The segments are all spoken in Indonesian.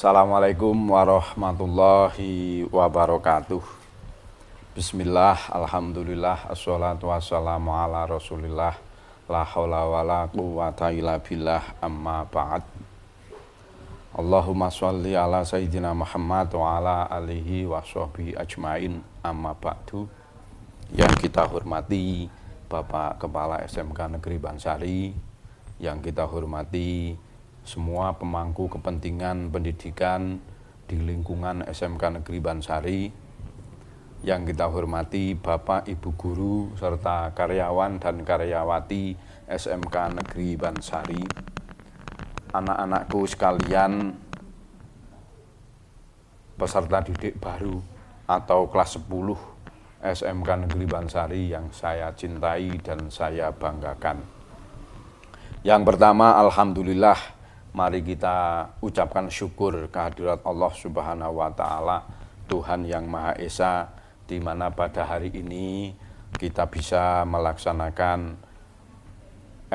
Assalamualaikum warahmatullahi wabarakatuh. Bismillah, alhamdulillah, assalatu wassalamu ala rasulillah, la hawla wa la quwwata illa billah, amma ba'd. Allahumma sholli ala sayyidina Muhammad wa ala alihi wa sahbihi ajmain, amma ba'du. Yang kita hormati Bapak Kepala SMK Negeri Bansari, yang kita hormati semua pemangku kepentingan pendidikan di lingkungan SMK Negeri Bansari, yang kita hormati Bapak, Ibu guru, serta karyawan dan karyawati SMK Negeri Bansari, anak-anakku sekalian, peserta didik baru atau kelas 10 SMK Negeri Bansari yang saya cintai dan saya banggakan. Yang pertama, alhamdulillah, mari kita ucapkan syukur kehadirat Allah Subhanahu wa Ta'ala, Tuhan yang Maha Esa, di mana pada hari ini kita bisa melaksanakan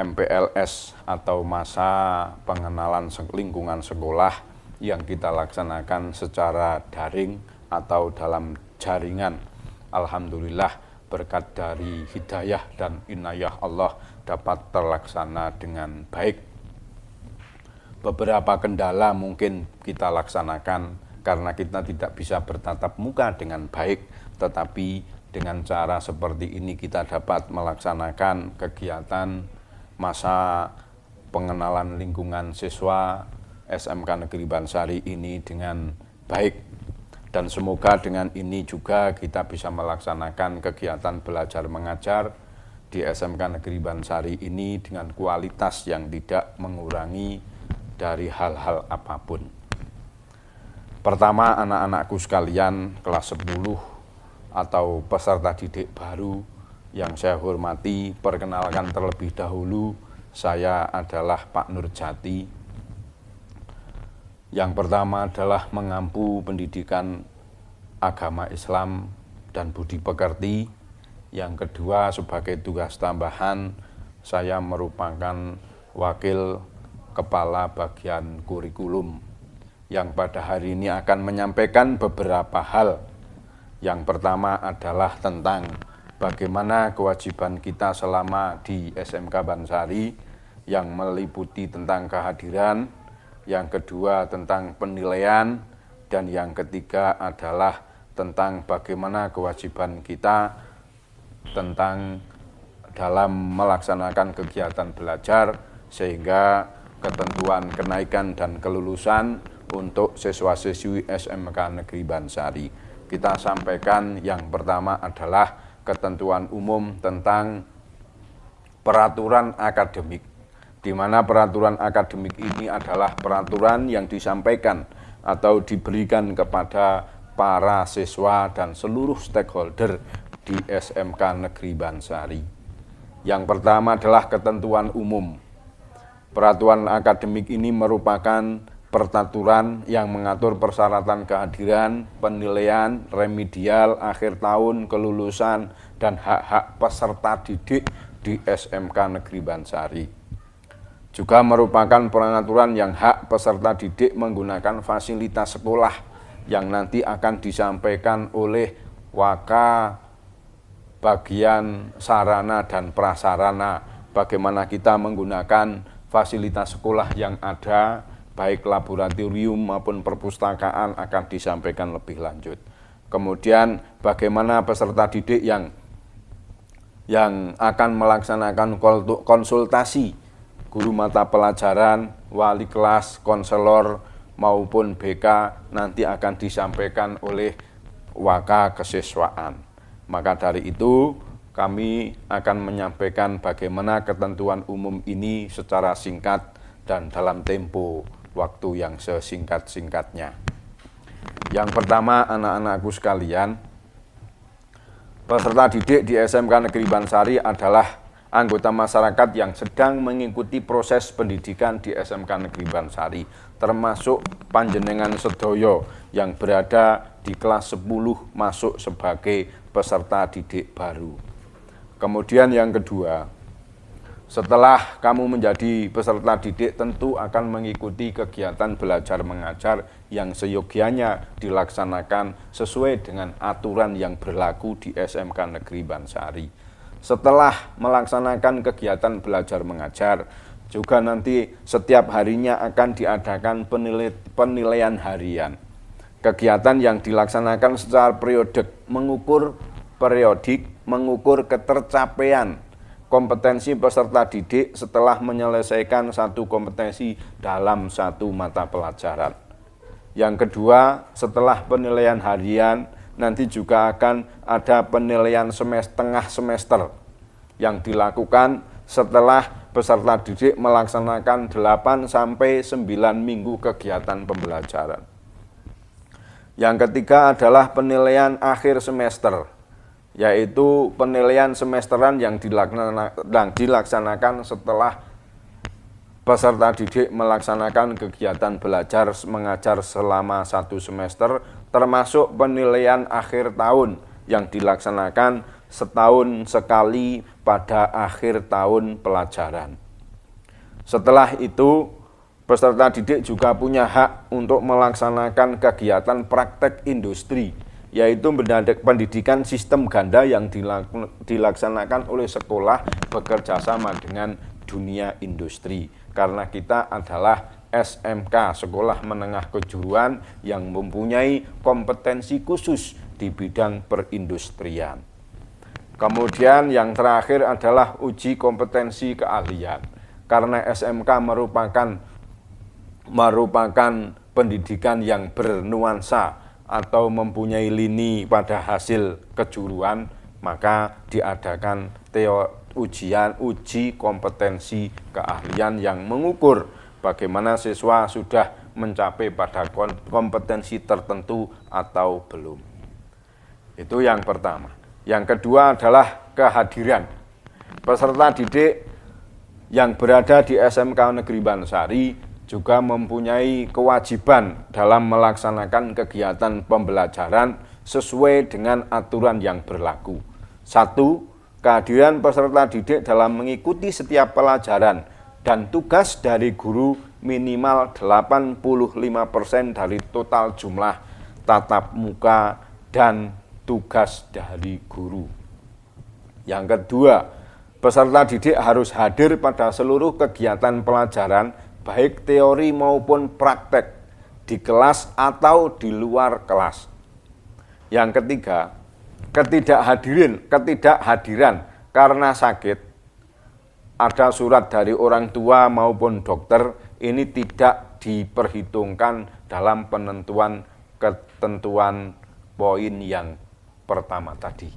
MPLS atau masa pengenalan lingkungan sekolah yang kita laksanakan secara daring atau dalam jaringan. Alhamdulillah, berkat dari hidayah dan inayah Allah dapat terlaksana dengan baik. Beberapa kendala mungkin kita laksanakan karena kita tidak bisa bertatap muka dengan baik, tetapi dengan cara seperti ini kita dapat melaksanakan kegiatan masa pengenalan lingkungan siswa SMK Negeri Bansari ini dengan baik. Dan semoga dengan ini juga kita bisa melaksanakan kegiatan belajar mengajar di SMK Negeri Bansari ini dengan kualitas yang tidak mengurangi dari hal-hal apapun. Pertama, anak-anakku sekalian kelas 10 atau peserta didik baru yang saya hormati, perkenalkan terlebih dahulu, saya adalah Pak Nurjati. Yang pertama adalah mengampu pendidikan agama Islam dan budi pekerti. Yang kedua, sebagai tugas tambahan, saya merupakan wakil Kepala Bagian Kurikulum yang pada hari ini akan menyampaikan beberapa hal. Yang pertama adalah tentang bagaimana kewajiban kita selama di SMK Bansari yang meliputi tentang kehadiran, yang kedua tentang penilaian, dan yang ketiga adalah tentang bagaimana kewajiban kita tentang dalam melaksanakan kegiatan belajar sehingga ketentuan kenaikan dan kelulusan untuk siswa-siswi SMK Negeri Bansari. Kita sampaikan yang pertama adalah ketentuan umum tentang peraturan akademik, di mana peraturan akademik ini adalah peraturan yang disampaikan atau diberikan kepada para siswa dan seluruh stakeholder di SMK Negeri Bansari. Yang pertama adalah ketentuan umum. Peraturan akademik ini merupakan peraturan yang mengatur persyaratan kehadiran, penilaian, remedial, akhir tahun, kelulusan, dan hak-hak peserta didik di SMK Negeri Bansari. Juga merupakan peraturan yang hak peserta didik menggunakan fasilitas sekolah yang nanti akan disampaikan oleh Waka Bagian Sarana dan Prasarana, bagaimana kita menggunakan fasilitas sekolah yang ada, baik laboratorium maupun perpustakaan, akan disampaikan lebih lanjut. Kemudian bagaimana peserta didik yang akan melaksanakan konsultasi guru mata pelajaran, wali kelas, konselor maupun BK nanti akan disampaikan oleh Waka Kesiswaan. Maka dari itu kami akan menyampaikan bagaimana ketentuan umum ini secara singkat dan dalam tempo waktu yang sesingkat-singkatnya. Yang pertama, anak-anakku sekalian, peserta didik di SMK Negeri Bansari adalah anggota masyarakat yang sedang mengikuti proses pendidikan di SMK Negeri Bansari, termasuk panjenengan sedoyo yang berada di kelas 10 masuk sebagai peserta didik baru. Kemudian yang kedua, Setelah kamu menjadi peserta didik, tentu akan mengikuti kegiatan belajar mengajar yang seyogianya dilaksanakan sesuai dengan aturan yang berlaku di SMK Negeri Bansari. Setelah melaksanakan kegiatan belajar mengajar, juga nanti setiap harinya akan diadakan penilaian harian. Kegiatan yang dilaksanakan secara periodik mengukur ketercapaian kompetensi peserta didik setelah menyelesaikan satu kompetensi dalam satu mata pelajaran. Yang kedua, setelah penilaian harian, nanti juga akan ada penilaian tengah semester yang dilakukan setelah peserta didik melaksanakan 8 sampai 9 minggu kegiatan pembelajaran. Yang ketiga adalah penilaian akhir semester, yaitu penilaian semesteran yang dilaksanakan setelah peserta didik melaksanakan kegiatan belajar mengajar selama 1 semester, termasuk penilaian akhir tahun yang dilaksanakan setahun sekali pada akhir tahun pelajaran. Setelah itu, peserta didik juga punya hak untuk melaksanakan kegiatan praktek industri, yaitu pendidikan sistem ganda yang dilaksanakan oleh sekolah bekerja sama dengan dunia industri. Karena kita adalah SMK, Sekolah Menengah Kejuruan, yang mempunyai kompetensi khusus di bidang perindustrian. Kemudian yang terakhir adalah uji kompetensi keahlian. Karena SMK merupakan pendidikan yang bernuansa atau mempunyai lini pada hasil kejuruan, maka diadakan uji kompetensi keahlian yang mengukur bagaimana siswa sudah mencapai pada kompetensi tertentu atau belum. Itu yang pertama. Yang kedua adalah kehadiran. Peserta didik yang berada di SMK Negeri Bansari juga mempunyai kewajiban dalam melaksanakan kegiatan pembelajaran sesuai dengan aturan yang berlaku. 1. Kehadiran peserta didik dalam mengikuti setiap pelajaran dan tugas dari guru minimal 85% dari total jumlah tatap muka dan tugas dari guru. Yang kedua, peserta didik harus hadir pada seluruh kegiatan pelajaran, baik teori maupun praktek, di kelas atau di luar kelas. Yang ketiga, ketidakhadiran karena sakit, ada surat dari orang tua maupun dokter, ini tidak diperhitungkan dalam penentuan ketentuan poin yang pertama tadi.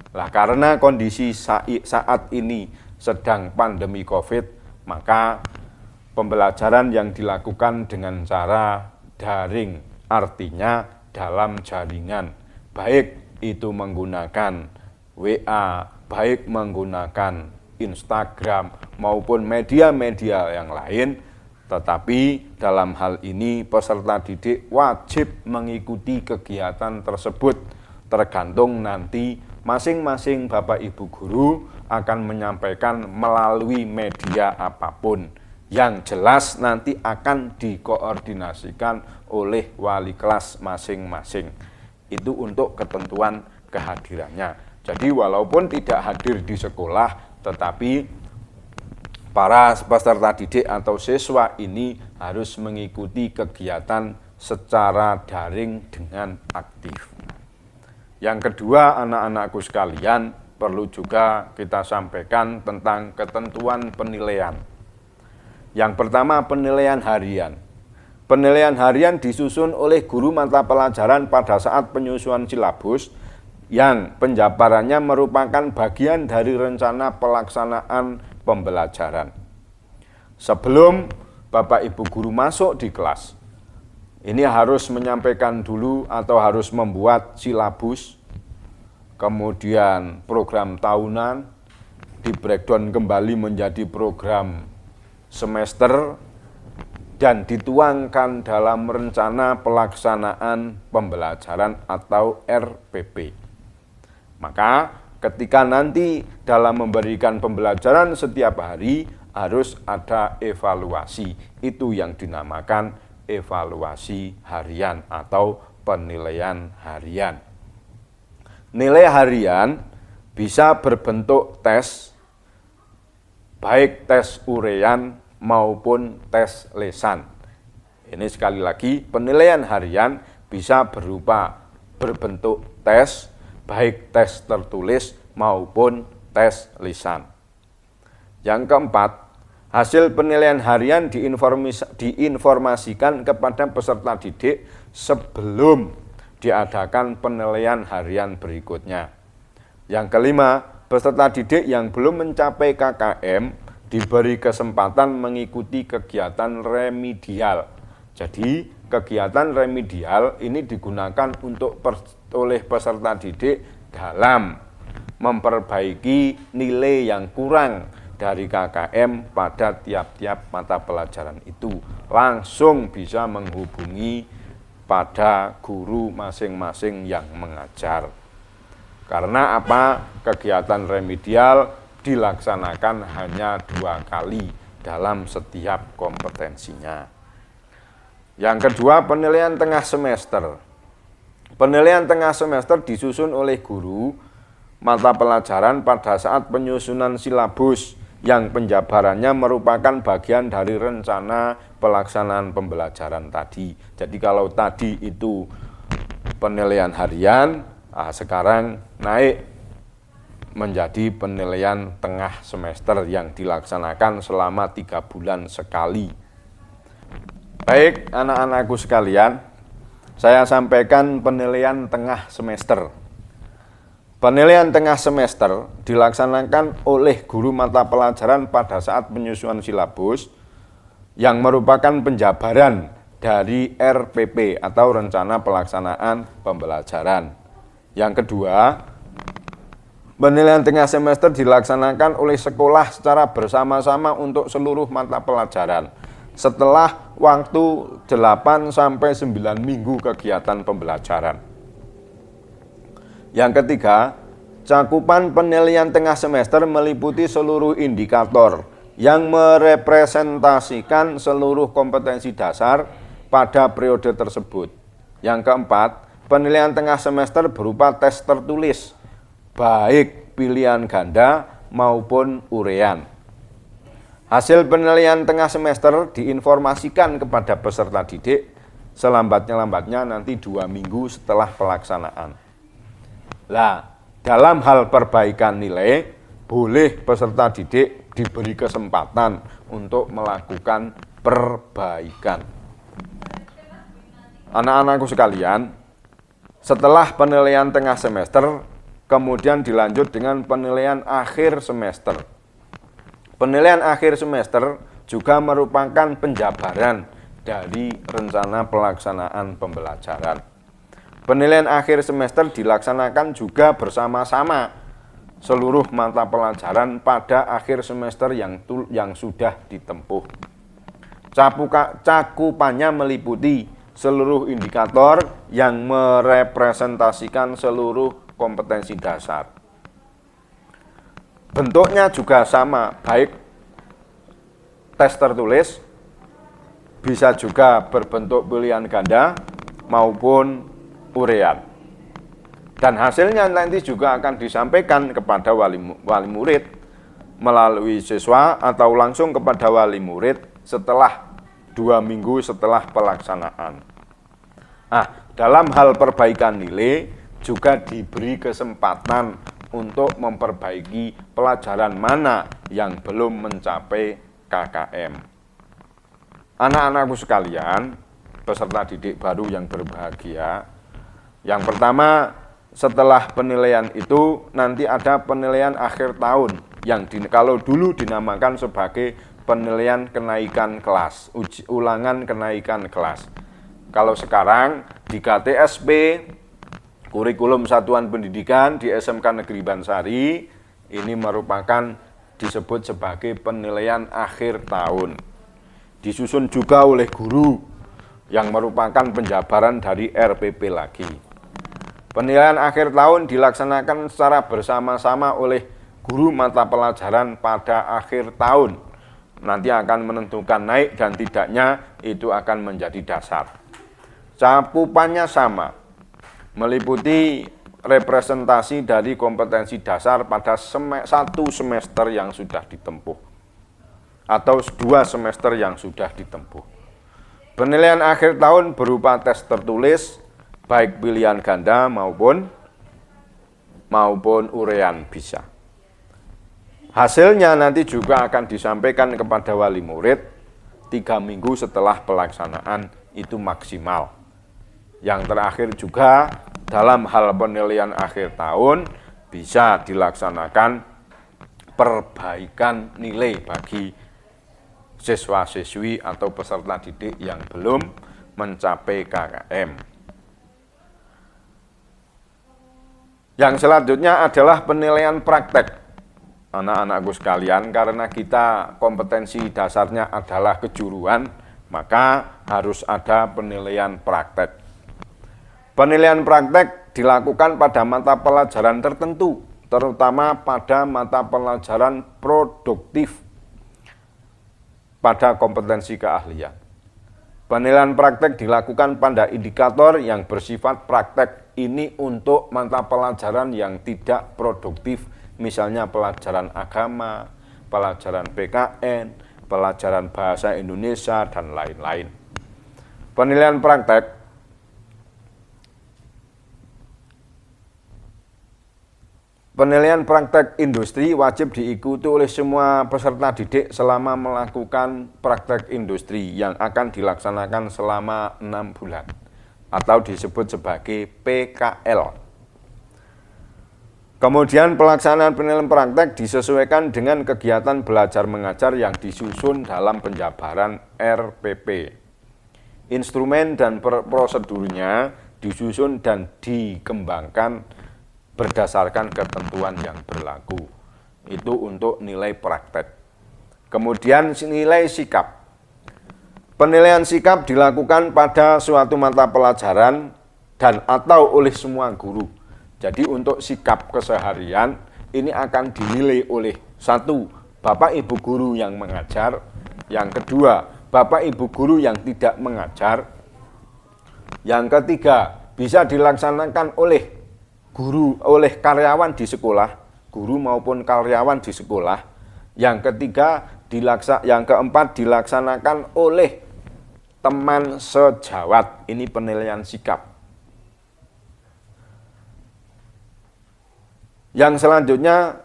Karena kondisi saat ini sedang pandemi COVID, maka pembelajaran yang dilakukan dengan cara daring, artinya dalam jaringan, baik itu menggunakan WA, baik menggunakan Instagram maupun media-media yang lain. Tetapi dalam hal ini peserta didik wajib mengikuti kegiatan tersebut, tergantung nanti masing-masing Bapak Ibu guru akan menyampaikan melalui media apapun. Yang jelas nanti akan dikoordinasikan oleh wali kelas masing-masing. Itu untuk ketentuan kehadirannya. Jadi walaupun tidak hadir di sekolah, tetapi para peserta didik atau siswa ini harus mengikuti kegiatan secara daring dengan aktif. Yang kedua, anak-anakku sekalian, perlu juga kita sampaikan tentang ketentuan penilaian. Yang pertama, penilaian harian. Penilaian harian disusun oleh guru mata pelajaran pada saat penyusunan silabus, yang penjabarannya merupakan bagian dari rencana pelaksanaan pembelajaran. Sebelum Bapak Ibu guru masuk di kelas, ini harus menyampaikan dulu atau harus membuat silabus, kemudian program tahunan, di breakdown kembali menjadi program semester, dan dituangkan dalam rencana pelaksanaan pembelajaran atau RPP. Maka ketika nanti dalam memberikan pembelajaran setiap hari harus ada evaluasi. Itu yang dinamakan evaluasi harian atau penilaian harian. Nilai harian bisa berbentuk tes, baik tes uraian maupun tes lesan. Ini sekali lagi, penilaian harian bisa berupa berbentuk tes, baik tes tertulis maupun tes lisan. Yang keempat, hasil penilaian harian diinformasikan kepada peserta didik sebelum diadakan penilaian harian berikutnya. Yang kelima, peserta didik yang belum mencapai KKM diberi kesempatan mengikuti kegiatan remedial. Jadi, kegiatan remedial ini digunakan oleh peserta didik dalam memperbaiki nilai yang kurang dari KKM pada tiap-tiap mata pelajaran itu. Langsung bisa menghubungi pada guru masing-masing yang mengajar. Karena apa? Kegiatan remedial dilaksanakan hanya 2 kali dalam setiap kompetensinya. Yang kedua, penilaian tengah semester. Penilaian tengah semester disusun oleh guru mata pelajaran pada saat penyusunan silabus yang penjabarannya merupakan bagian dari rencana pelaksanaan pembelajaran tadi. Jadi kalau tadi itu penilaian harian, sekarang naik menjadi penilaian tengah semester yang dilaksanakan selama 3 bulan sekali. Baik anak-anakku sekalian, saya sampaikan penilaian tengah semester. Penilaian tengah semester dilaksanakan oleh guru mata pelajaran pada saat penyusunan silabus yang merupakan penjabaran dari RPP atau Rencana Pelaksanaan Pembelajaran. Yang kedua, penilaian tengah semester dilaksanakan oleh sekolah secara bersama-sama untuk seluruh mata pelajaran setelah waktu 8-9 minggu kegiatan pembelajaran. Yang ketiga, cakupan penilaian tengah semester meliputi seluruh indikator yang merepresentasikan seluruh kompetensi dasar pada periode tersebut. Yang keempat, penilaian tengah semester berupa tes tertulis, baik pilihan ganda maupun uraian. Hasil penilaian tengah semester diinformasikan kepada peserta didik selambat-lambatnya nanti 2 minggu setelah pelaksanaan. Dalam hal perbaikan nilai, boleh peserta didik diberi kesempatan untuk melakukan perbaikan. Anak-anakku sekalian, setelah penilaian tengah semester, kemudian dilanjut dengan penilaian akhir semester. Penilaian akhir semester juga merupakan penjabaran dari rencana pelaksanaan pembelajaran. Penilaian akhir semester dilaksanakan juga bersama-sama seluruh mata pelajaran pada akhir semester yang sudah ditempuh. Cakupannya meliputi seluruh indikator yang merepresentasikan seluruh kompetensi dasar. Bentuknya juga sama, baik tes tertulis, bisa juga berbentuk pilihan ganda maupun uraian. Dan hasilnya nanti juga akan disampaikan kepada wali murid melalui siswa atau langsung kepada wali murid setelah 2 minggu setelah pelaksanaan. Dalam hal perbaikan nilai juga diberi kesempatan untuk memperbaiki pelajaran mana yang belum mencapai KKM. Anak-anakku sekalian, peserta didik baru yang berbahagia, yang pertama, setelah penilaian itu nanti ada penilaian akhir tahun yang kalau dulu dinamakan sebagai penilaian kenaikan kelas, ulangan kenaikan kelas. Kalau sekarang di KTSP, Kurikulum Satuan Pendidikan di SMK Negeri Bansari, ini merupakan disebut sebagai penilaian akhir tahun. Disusun juga oleh guru yang merupakan penjabaran dari RPP lagi. Penilaian akhir tahun dilaksanakan secara bersama-sama oleh guru mata pelajaran pada akhir tahun. Nanti akan menentukan naik dan tidaknya, itu akan menjadi dasar. Cakupannya sama, meliputi representasi dari kompetensi dasar pada satu semester yang sudah ditempuh atau 2 semester yang sudah ditempuh. Penilaian akhir tahun berupa tes tertulis, baik pilihan ganda maupun urean bisa. Hasilnya nanti juga akan disampaikan kepada wali murid 3 minggu setelah pelaksanaan, itu maksimal. Yang terakhir juga dalam hal penilaian akhir tahun bisa dilaksanakan perbaikan nilai bagi siswa-siswi atau peserta didik yang belum mencapai KKM. Yang selanjutnya adalah penilaian praktek. Anak-anakku sekalian, karena kita kompetensi dasarnya adalah kejuruan, maka harus ada penilaian praktek. Penilaian praktek dilakukan pada mata pelajaran tertentu, terutama pada mata pelajaran produktif pada kompetensi keahlian. Penilaian praktek dilakukan pada indikator yang bersifat praktek. Ini untuk mata pelajaran yang tidak produktif, misalnya pelajaran agama, pelajaran PKN, pelajaran bahasa Indonesia, dan lain-lain. Penilaian praktek industri wajib diikuti oleh semua peserta didik selama melakukan praktek industri yang akan dilaksanakan selama 6 bulan atau disebut sebagai PKL. Kemudian pelaksanaan penilaian praktek disesuaikan dengan kegiatan belajar mengajar yang disusun dalam penjabaran RPP. Instrumen dan prosedurnya disusun dan dikembangkan berdasarkan ketentuan yang berlaku. Itu untuk nilai praktek. Kemudian nilai sikap. Penilaian sikap dilakukan pada suatu mata pelajaran dan atau oleh semua guru. Jadi untuk sikap keseharian ini akan dinilai oleh 1, Bapak Ibu guru yang mengajar, yang kedua, Bapak Ibu guru yang tidak mengajar, yang ketiga, bisa dilaksanakan oleh karyawan di sekolah, guru maupun karyawan di sekolah. Yang ketiga, yang keempat dilaksanakan oleh teman sejawat. Ini penilaian sikap. Yang selanjutnya,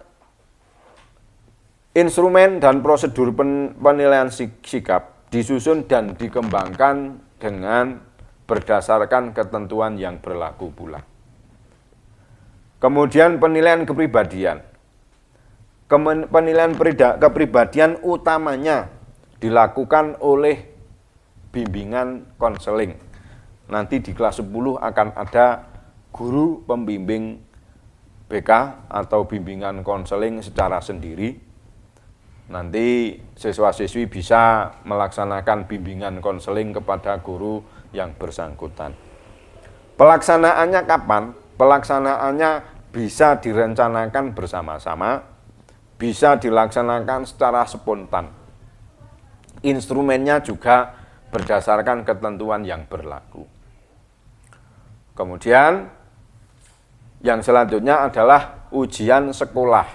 instrumen dan prosedur penilaian sikap disusun dan dikembangkan dengan berdasarkan ketentuan yang berlaku pula. Kemudian penilaian kepribadian. Penilaian kepribadian utamanya dilakukan oleh bimbingan konseling. Nanti di kelas 10 akan ada guru pembimbing BK atau bimbingan konseling secara sendiri. Nanti siswa-siswi bisa melaksanakan bimbingan konseling kepada guru yang bersangkutan. Pelaksanaannya kapan? Pelaksanaannya bisa direncanakan bersama-sama, bisa dilaksanakan secara spontan. Instrumennya juga berdasarkan ketentuan yang berlaku. Kemudian yang selanjutnya adalah ujian sekolah.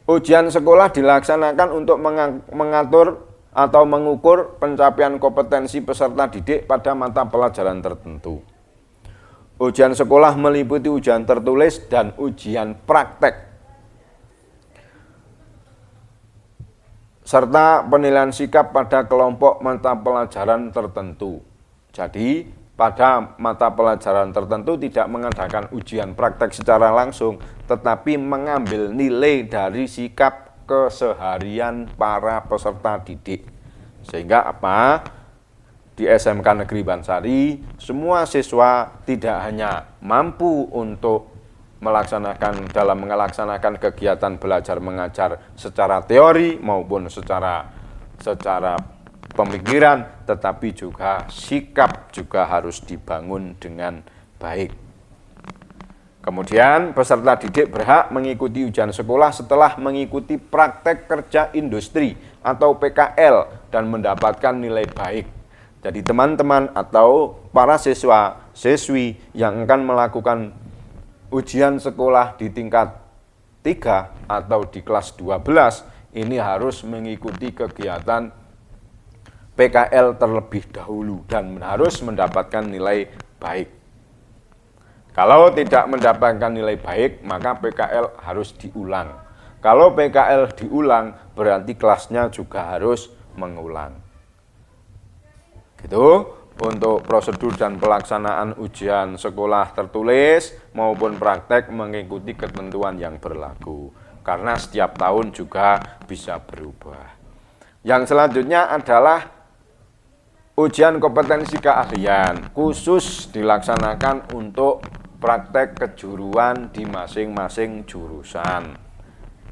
Ujian sekolah dilaksanakan untuk mengatur atau mengukur pencapaian kompetensi peserta didik pada mata pelajaran tertentu. Ujian sekolah meliputi ujian tertulis dan ujian praktek, serta penilaian sikap pada kelompok mata pelajaran tertentu. Jadi, pada mata pelajaran tertentu tidak mengadakan ujian praktek secara langsung, tetapi mengambil nilai dari sikap keseharian para peserta didik. Sehingga apa? Di SMK Negeri Bansari, semua siswa tidak hanya mampu untuk melaksanakan kegiatan belajar mengajar secara teori maupun secara pemikiran, tetapi juga sikap juga harus dibangun dengan baik. Kemudian peserta didik berhak mengikuti ujian sekolah setelah mengikuti praktek kerja industri atau PKL dan mendapatkan nilai baik. Jadi teman-teman atau para siswa-siswi yang akan melakukan ujian sekolah di tingkat 3 atau di kelas 12 ini harus mengikuti kegiatan PKL terlebih dahulu dan harus mendapatkan nilai baik. Kalau tidak mendapatkan nilai baik, maka PKL harus diulang. Kalau PKL diulang, berarti kelasnya juga harus mengulang. Gitu, untuk prosedur dan pelaksanaan ujian sekolah tertulis maupun praktek mengikuti ketentuan yang berlaku. Karena setiap tahun juga bisa berubah. Yang selanjutnya adalah ujian kompetensi keahlian, khusus dilaksanakan untuk praktek kejuruan di masing-masing jurusan.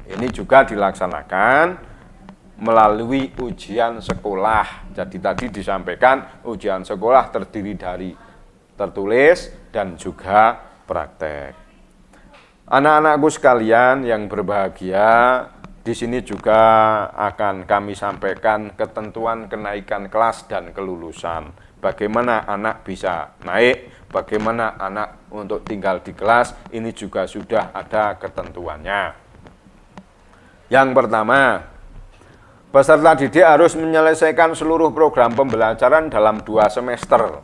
Ini juga dilaksanakan melalui ujian sekolah. Jadi tadi disampaikan ujian sekolah terdiri dari tertulis dan juga praktek. Anak-anakku sekalian yang berbahagia, di sini juga akan kami sampaikan ketentuan kenaikan kelas dan kelulusan. Bagaimana anak bisa naik, bagaimana anak untuk tinggal di kelas, ini juga sudah ada ketentuannya. Yang pertama, peserta didik harus menyelesaikan seluruh program pembelajaran dalam 2 semester.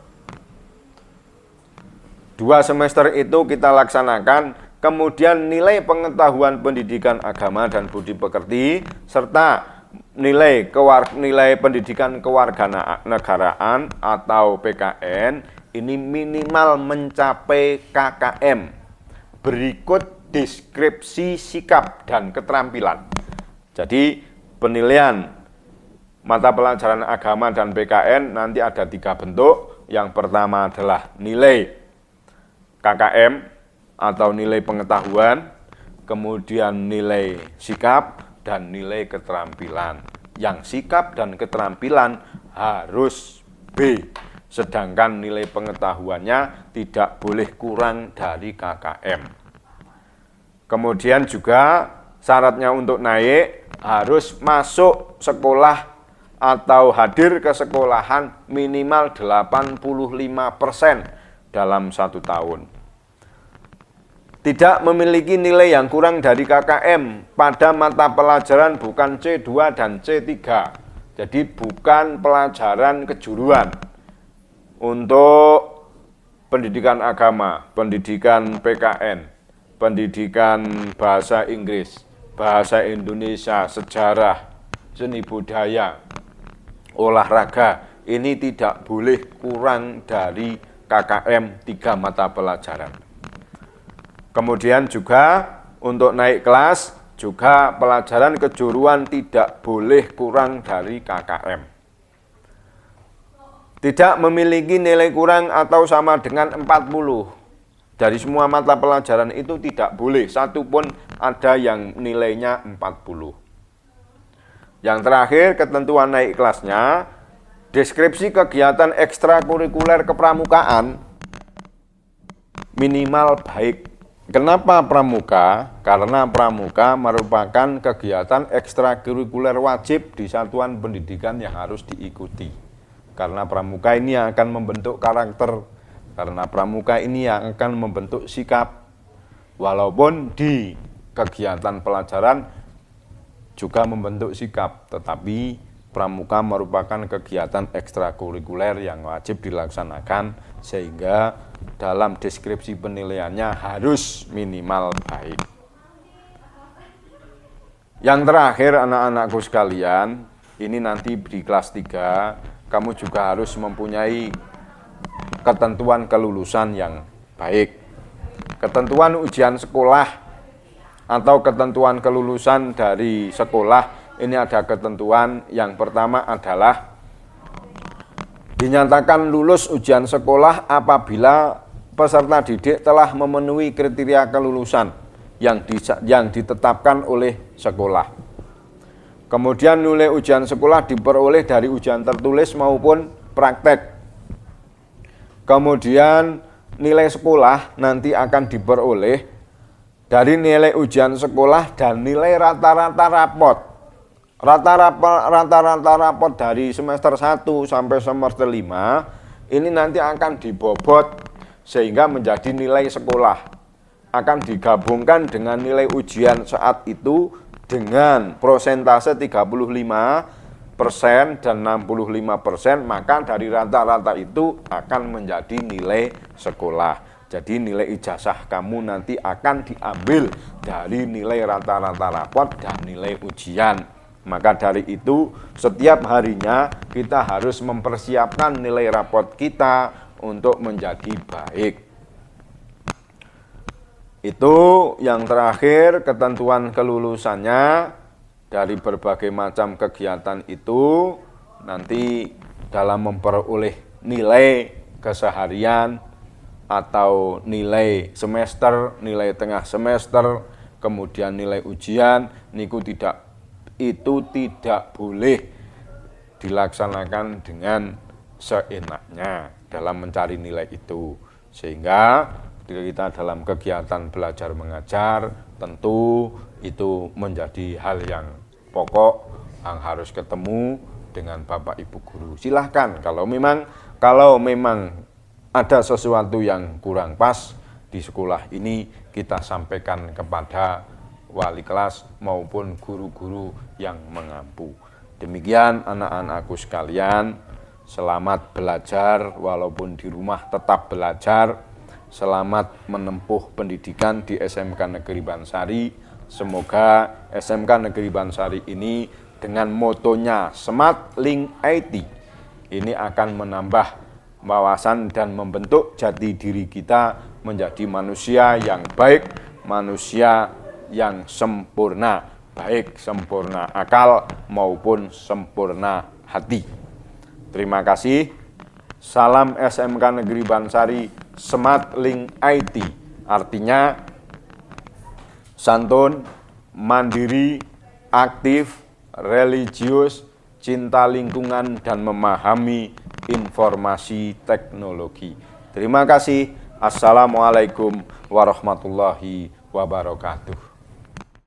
2 semester itu kita laksanakan, kemudian nilai pengetahuan pendidikan agama dan budi pekerti, serta nilai pendidikan kewarganegaraan atau PKN ini minimal mencapai KKM. Berikut deskripsi sikap dan keterampilan. Jadi penilaian mata pelajaran agama dan PKN nanti ada 3 bentuk. Yang pertama adalah nilai KKM atau nilai pengetahuan, kemudian nilai sikap dan nilai keterampilan. Yang sikap dan keterampilan harus B, sedangkan nilai pengetahuannya tidak boleh kurang dari KKM. Kemudian juga syaratnya untuk naik harus masuk sekolah atau hadir ke sekolahan minimal 85% dalam 1 tahun. Tidak memiliki nilai yang kurang dari KKM pada mata pelajaran bukan C2 dan C3. Jadi bukan pelajaran kejuruan. Untuk pendidikan agama, pendidikan PKN, pendidikan bahasa Inggris, bahasa Indonesia, sejarah, seni budaya, olahraga, ini tidak boleh kurang dari KKM 3 mata pelajaran. Kemudian juga untuk naik kelas, juga pelajaran kejuruan tidak boleh kurang dari KKM. Tidak memiliki nilai kurang atau sama dengan 40. Dari semua mata pelajaran itu tidak boleh, satu pun ada yang nilainya 40. Yang terakhir, ketentuan naik kelasnya, deskripsi kegiatan ekstrakurikuler kepramukaan minimal baik. Kenapa pramuka? Karena pramuka merupakan kegiatan ekstrakurikuler wajib di satuan pendidikan yang harus diikuti. Karena pramuka ini yang akan membentuk karakter, karena pramuka ini yang akan membentuk sikap. Walaupun di kegiatan pelajaran juga membentuk sikap, tetapi pramuka merupakan kegiatan ekstrakurikuler yang wajib dilaksanakan, sehingga dalam deskripsi penilaiannya harus minimal baik. Yang terakhir anak-anakku sekalian, ini nanti di kelas 3, kamu juga harus mempunyai ketentuan kelulusan yang baik. Ketentuan ujian sekolah atau ketentuan kelulusan dari sekolah, ini ada ketentuan yang pertama adalah dinyatakan lulus ujian sekolah apabila peserta didik telah memenuhi kriteria kelulusan yang ditetapkan oleh sekolah. Kemudian nilai ujian sekolah diperoleh dari ujian tertulis maupun praktek. Kemudian nilai sekolah nanti akan diperoleh dari nilai ujian sekolah dan nilai rata-rata rapot. Rata-rata rapot dari semester 1 sampai semester 5 ini nanti akan dibobot sehingga menjadi nilai sekolah. Akan digabungkan dengan nilai ujian saat itu dengan prosentase 35% dan 65%, maka dari rata-rata itu akan menjadi nilai sekolah. Jadi nilai ijazah kamu nanti akan diambil dari nilai rata-rata rapot dan nilai ujian. Maka dari itu setiap harinya kita harus mempersiapkan nilai rapot kita untuk menjadi baik. Itu yang terakhir, ketentuan kelulusannya dari berbagai macam kegiatan itu nanti dalam memperoleh nilai keseharian atau nilai semester, nilai tengah semester, kemudian nilai ujian, itu tidak boleh dilaksanakan dengan seenaknya dalam mencari nilai itu. Sehingga ketika kita dalam kegiatan belajar mengajar, tentu itu menjadi hal yang pokok yang harus ketemu dengan Bapak Ibu guru. Silahkan kalau memang ada sesuatu yang kurang pas di sekolah ini, kita sampaikan kepada wali kelas maupun guru-guru yang mengampu. Demikian anak-anakku sekalian, selamat belajar walaupun di rumah tetap belajar. Selamat menempuh pendidikan di SMK Negeri Bansari. Semoga SMK Negeri Bansari ini dengan motonya Smart Link IT ini akan menambah wawasan dan membentuk jati diri kita menjadi manusia yang baik, manusia yang sempurna, baik sempurna akal maupun sempurna hati. Terima kasih. Salam SMK Negeri Bansari Smart Link IT, artinya santun, mandiri, aktif, religius, cinta lingkungan, dan memahami informasi teknologi. Terima kasih. Assalamualaikum warahmatullahi wabarakatuh.